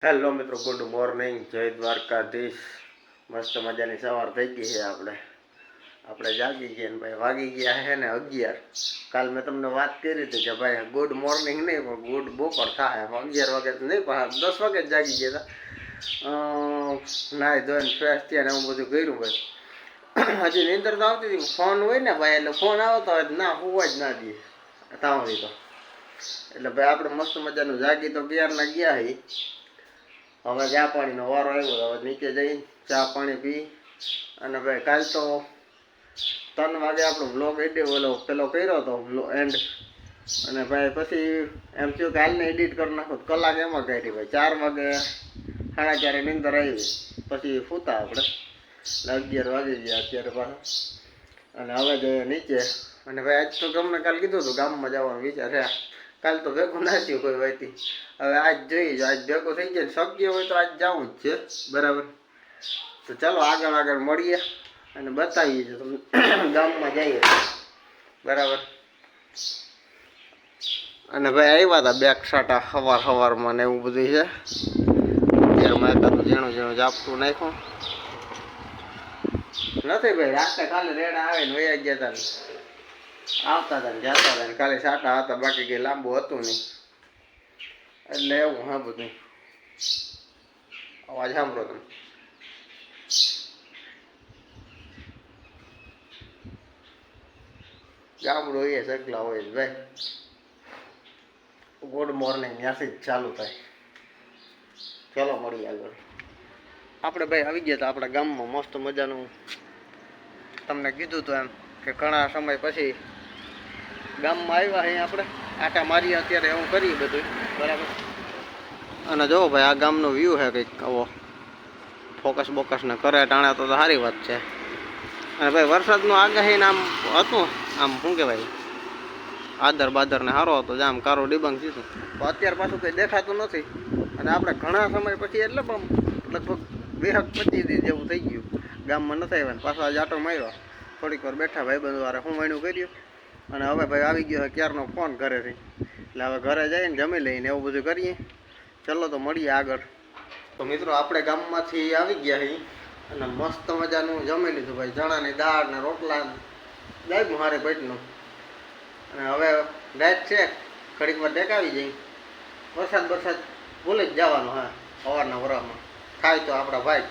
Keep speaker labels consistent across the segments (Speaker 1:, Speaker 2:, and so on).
Speaker 1: Hello મિત્રો, good morning, જય દ્વારકાધીશ। મસ્ત મજાની સવાર થઈ ગઈ છે। આપણે જાગી ગયા ને ભાઈ વાગી ગયા છે ને 11। કાલ મેં તમને વાત કરી હતી કે ભાઈ ગુડ મોર્નિંગ નહીં પણ ગુડ બપોર થાય। 11 વાગે નહીં પણ 10 વાગે જ જાગી ગયા હતા। નાહી ધોઈને ફ્રેશ થયા ને એવું બધું કર્યું ભાઈ। હજી નીંદર તો આવતી હતી, ફોન હોય ને ભાઈ એટલે ફોન આવતો હોય ના હોવા જ ના દઈએ તાવડી તો। એટલે ભાઈ આપણે મસ્ત મજાનું જાગી તો ક્યારના ગયા હી। હવે ચા પાણીનો વારો આવ્યો, હવે નીચે જઈ ચા પાણી પી અને ભાઈ કાલ તો 3 વાગે આપણો બ્લોગ એડિટ પેલો કર્યો હતો એન્ડ, અને ભાઈ પછી એમ થયું કે હાલને એડિટ કરી નાખો, કલાક એમાં કાઢી ભાઈ। 4 વાગે 4:30 નીંદર આવી, પછી સૂતા આપણે 11 વાગી ગયા અત્યારે પાછા। અને હવે જઈએ નીચે, અને ભાઈ આજ તો તમને કાલ કીધું હતું ગામમાં જવાનો વિચાર છે। કાલ તો ભેગું ના થયું કોઈ વાયથી, હવે આજ જોઈએ, આજ ભેગું થઈ જાય શક્ય હોય તો આજ જવું જ છે બરાબર। તો ચાલો આગળ મળીએ અને બતાવીએ જો તમને ગામમાં જઈએ બરાબર। અને ભાઈ આવ્યા હતા બેક સાટા સવારમાં ને એવું બધું છે। અત્યારમાં એકાદું ઝીણું જાપતું નાખ્યું નથી ભાઈ। રાતે ખાલી રેડા આવે ને વયા ગયા હતા, આવતા હતા ને જતા હતા ને, ખાલી સાટા હતા, બાકી કંઈ લાંબુ હતું નહીં। એટલે એવું હા બધું અવાજ સાંભળો તમે। ગામડું એ સગલા હોય જ ભાઈ। ગુડ મોર્નિંગ ત્યાંથી જ ચાલુ થાય। ચલો મળીએ આગળ। આપણે ભાઈ આવી ગયા હતા આપણા ગામમાં મસ્ત મજાનું, તમને કીધું હતું એમ કે ઘણા સમય પછી ગામમાં આવ્યા અહીં આપણે આટા મારીએ અત્યારે એવું કરીએ બધું બરાબર। અને જો ભાઈ આ ગામનો વ્યૂ છે કંઈક આવો, ફોકસ બોકસ ને કરે ટાણે તો સારી વાત છે। અને ભાઈ વરસાદનું આગાહીને આમ હતું, આમ શું કહેવાય આદર બાદર ને સારો હતો, આમ કારો ડિબંગ થયું તો અત્યારે પાછું કંઈ દેખાતું નથી। અને આપણે ઘણા સમય પછી એટલે પણ લગભગ 20-25 જેવું થઈ ગયું ગામમાં નથી આવ્યા, પાછો આજે આટો માર્યો, થોડીક વાર બેઠા ભાઈબંધો વારે હું વણ્યું કર્યું। અને હવે ભાઈ આવી ગયો છે ક્યારનો ફોન ઘરેથી, એટલે હવે ઘરે જઈને જમી લઈને એવું બધું કરીએ। ચલો તો મળીએ આગળ। તો મિત્રો આપણે ગામમાંથી આવી ગયા છીએ અને મસ્ત મજાનું જમી લીધું ભાઈ, ચણાની દાળ ને રોટલા દાય મારે પેટનું। અને હવે રાત છે, ઘડીક વાર ટેકાવી જઈ, વરસાદ ભૂલી જ જવાનો હા સવારના વરામાં થાય તો આપણા ભાઈ,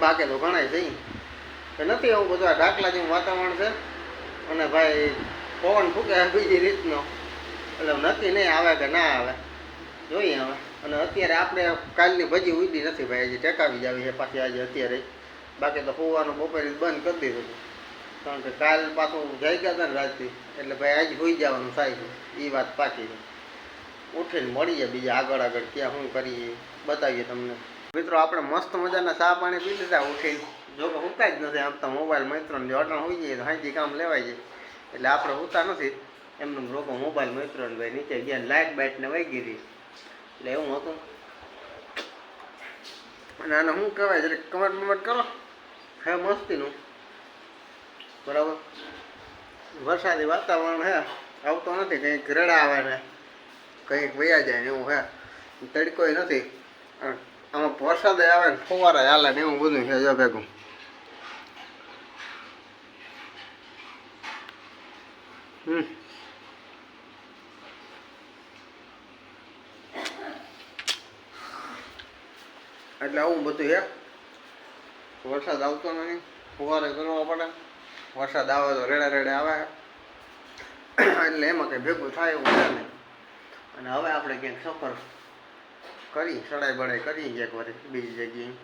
Speaker 1: બાકી તો ઘણા જઈ નથી એવું બધું। આ ડાકલા જેવું વાતાવરણ છે અને ભાઈ પવન ફૂકે બીજી રીતનો, એટલે નક્કી નહીં આવે કે ના આવે, જોઈએ હવે। અને અત્યારે આપણે કાલની ભજી ઉડી નથી ભાઈ, હજી ટેકાવી જ આવી છે પાછી આજે અત્યારે, બાકી તો હોવાનું બપોરે બંધ કરી દીધું હતું, કારણ કે કાલ પાછું જઈ ગયા હતા ને રાતથી, એટલે ભાઈ આજે હોઈ જવાનું થાય છે, એ વાત પાકી છે। ઉઠીને મળીએ બીજા આગળ ક્યાં શું કરીએ બતાવીએ તમને। મિત્રો આપણે મસ્ત મજાના ચા પાણી પી લીધા ઉઠીને, જો કે હુતા જ નથી આમ તો મોબાઈલ મિત્રોને જો અટણ હોઈ જઈએ તો હાંજી કામ લેવાય જાય, એટલે આપણે હુતા નથી એમને રોકો મોબાઈલ મિત્રોને ભાઈ નીચે ગયા લાઇટ બાઇટને વહી ગઈ હતી, એટલે એવું હતું। અને આને શું કહેવાય જરીક કમેન્ટ કરો હે મસ્તીનું બરાબર। વરસાદી વાતાવરણ હે, આવતો નથી, કંઈક રેડા આવે ને કંઈક વયા જાય ને એવું હે, તડકોય નથી, આમાં વરસાદ આવે ને ફુવારા હાલે ને એવું બધું છે જો ભેગું। એટલે આવું બધું છે, વરસાદ આવતો નથી, ફુવારે કરવા પડે, વરસાદ આવે તો રેડે આવે, એટલે એમાં કંઈ ભેગું થાય એવું છે નહીં। અને હવે આપણે ક્યાંક સફર કરી સડાઈ બડાઈ કરી એક વાર બીજી જગ્યાએ।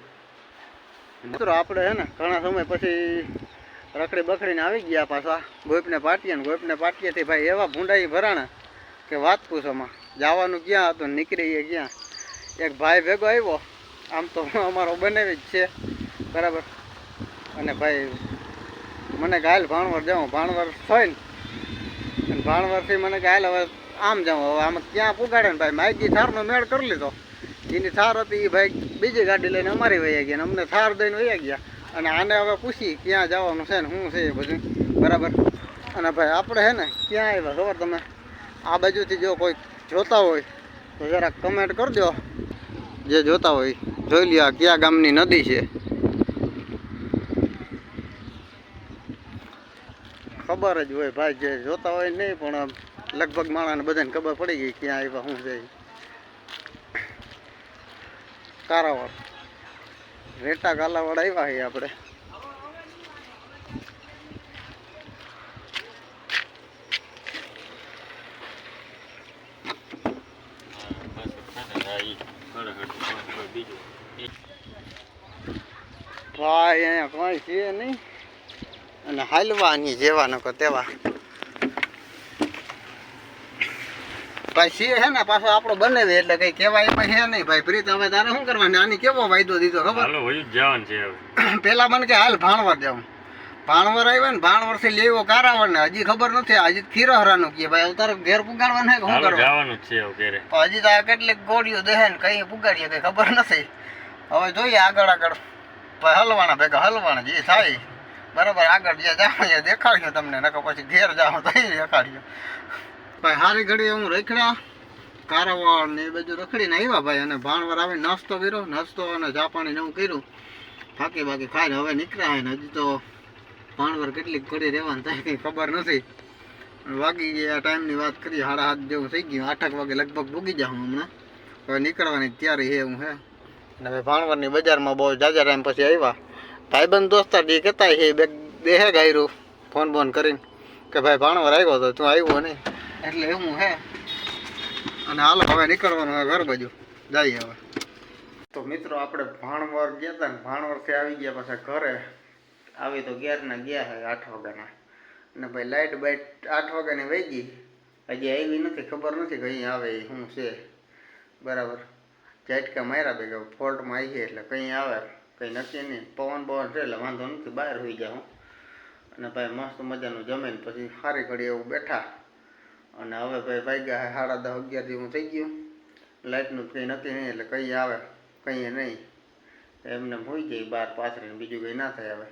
Speaker 1: મિત્રો આપણે છે ને ઘણા સમય પછી રખડી બખડીને આવી ગયા પાછા ગોપને પાટિયાથી ભાઈ એવા ભૂંડાઈ ભરાણા કે વાત પૂછોમાં, જવાનું ક્યાં હતું નીકળીએ ક્યાં। એક ભાઈ ભેગો આવ્યો, આમ તો અમારો બનાવી જ છે બરાબર। અને ભાઈ મને કાલ ભાણવર જાઉં, ભાણવર થાય ને અને ભાણવરથી મને કાલ હવે આમ જાઉં, હવે આમ ક્યાં પુગાડે ને ભાઈ માઇકી થારનો મેળ કરી લીધો, એની થાર હતી એ ભાઈ બીજી ગાડી લઈને અમારી વહી ગયા ને અમને થાર દઈને વહી ગયા। અને આને હવે પૂછી ક્યાં જવાનું છે ને શું છે એ બધું બરાબર। અને ભાઈ આપણે છે ને ક્યાં આવ્યા ખબર તમે, આ બાજુથી જો કોઈ જોતા હોય તો જરાક કમેન્ટ કરજો। જે જોતા હોય જોઈ લ્યો આ કયા ગામની નદી છે. ખબર જ હોય ભાઈ, જે જોતા હોય નહીં પણ લગભગ માણસને બધાને ખબર પડી ગઈ ક્યાં આવ્યા શું છે. કારાવાડ રેટા કાલાવાડ આવ્યા છીએ આપણે. ભાઈ અહીંયા કઈ છે નહીં અને હાલવાની જેવા નકો તેવા. ભાઈ છે હે ને પાછો આપણો બનાવી એટલે કઈ કહેવાય એમાં છે નહીં ભાઈ. પ્રીત હવે તારે શું કરવાનું? આની કેવો વાયદો દીધો ખબર? પેલા મને કે હાલ ભાણવર જાઉં. ભાણવર આવ્યા ને ભાણવર થી લેવો કારાવર ને હજી ખબર નથી. હજી ખીરહરાનું કે ભાઈ તારે ઘેર પુગાડવાનું શું કરવાનું છે. હજી તો આ કેટલીક ગોળીઓ દેહે ને કઈ પુગાડીએ કઈ ખબર નથી. હવે જોઈએ આગળ આગળ ભાઈ હલવાના ભેગા હલવાના જે થાય બરાબર. આગળ જે જાવ દેખાડ્યો તમને નકર પછી ઘેર જાવ તો દેખાડ્યો ભાઈ. હારી ઘડી હું રખડ્યા કારાવાળ ને એ બધું રખડીને આવ્યા ભાઈ. અને ભાણવર આવે નાસ્તો કર્યો, નાસ્તો અને ચા પાણી ને એવું કર્યું. બાકી ખાઈને હવે નીકળ્યા ને હજી તો ભાણવર કેટલીક ઘડી રહેવાનું થાય કંઈ ખબર નથી. વાગી ગયા ટાઈમની વાત કરીએ 7:30 જેવું થઈ ગયું. 8 વાગે લગભગ ભૂગી જાઉં હમણાં. હવે નીકળવાની તૈયારી છે હું હે. અને હવે ભાણવરની બજારમાં બહુ જાજા ટાઈમ પછી આવ્યા. ભાઈબંધ દોસ્તાર જે કહેતા છે દેહે ગાયરું ફોન બોન કરીને કે ભાઈ ભાણવર આવ્યો હતો તું આવ્યો નહીં એટલે એવું હે. અને હાલો હવે નીકળવાનું હવે ઘર બાજુ જઈએ હવે. તો મિત્રો આપણે ભાણવર ગયા હતા ને ભાણવરથી આવી ગયા પાછા ઘરે. આવી તો ઘેરના ગયા છે 8 વાગ્યાના. અને ભાઈ લાઇટ બાઇટ 8 વાગ્યાની વહી ગઈ હજી આવી નથી. ખબર નથી કઈ આવે શું છે બરાબર. ઝાટકા માર્યા ભેગા ફોલ્ટમાં આવી છે એટલે કંઈ આવે કંઈ નક્કી નહીં. પવન છે એટલે વાંધો નથી, બહાર હોઈ જાઉં. અને ભાઈ મસ્ત મજાનું જમીન પછી સારી ઘડી એવું બેઠા. અને હવે ભાઈ વાગ્યા 10:30 11 જેવું થઈ ગયું. લાઇટનું કંઈ નક્કી નહીં એટલે કંઈ આવે કંઈ નહીં. એમને હોઈ જાય બહાર પાથરીને બીજું કંઈ ના થાય હવે.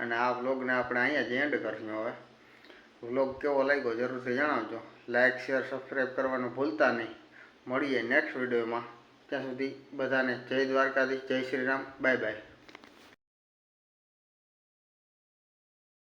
Speaker 1: અને આ વ્લોગને આપણે અહીંયા જ એન્ડ કરશું હવે. વ્લોગ કેવો લાગ્યો જરૂરથી જણાવજો. લાઇક શેર સબસ્ક્રાઈબ કરવાનું ભૂલતા નહીં. મળીએ નેક્સ્ટ વિડીયોમાં. ત્યાં સુધી બધાને જય દ્વારકાધીશ, જય શ્રી રામ, બાય બાય.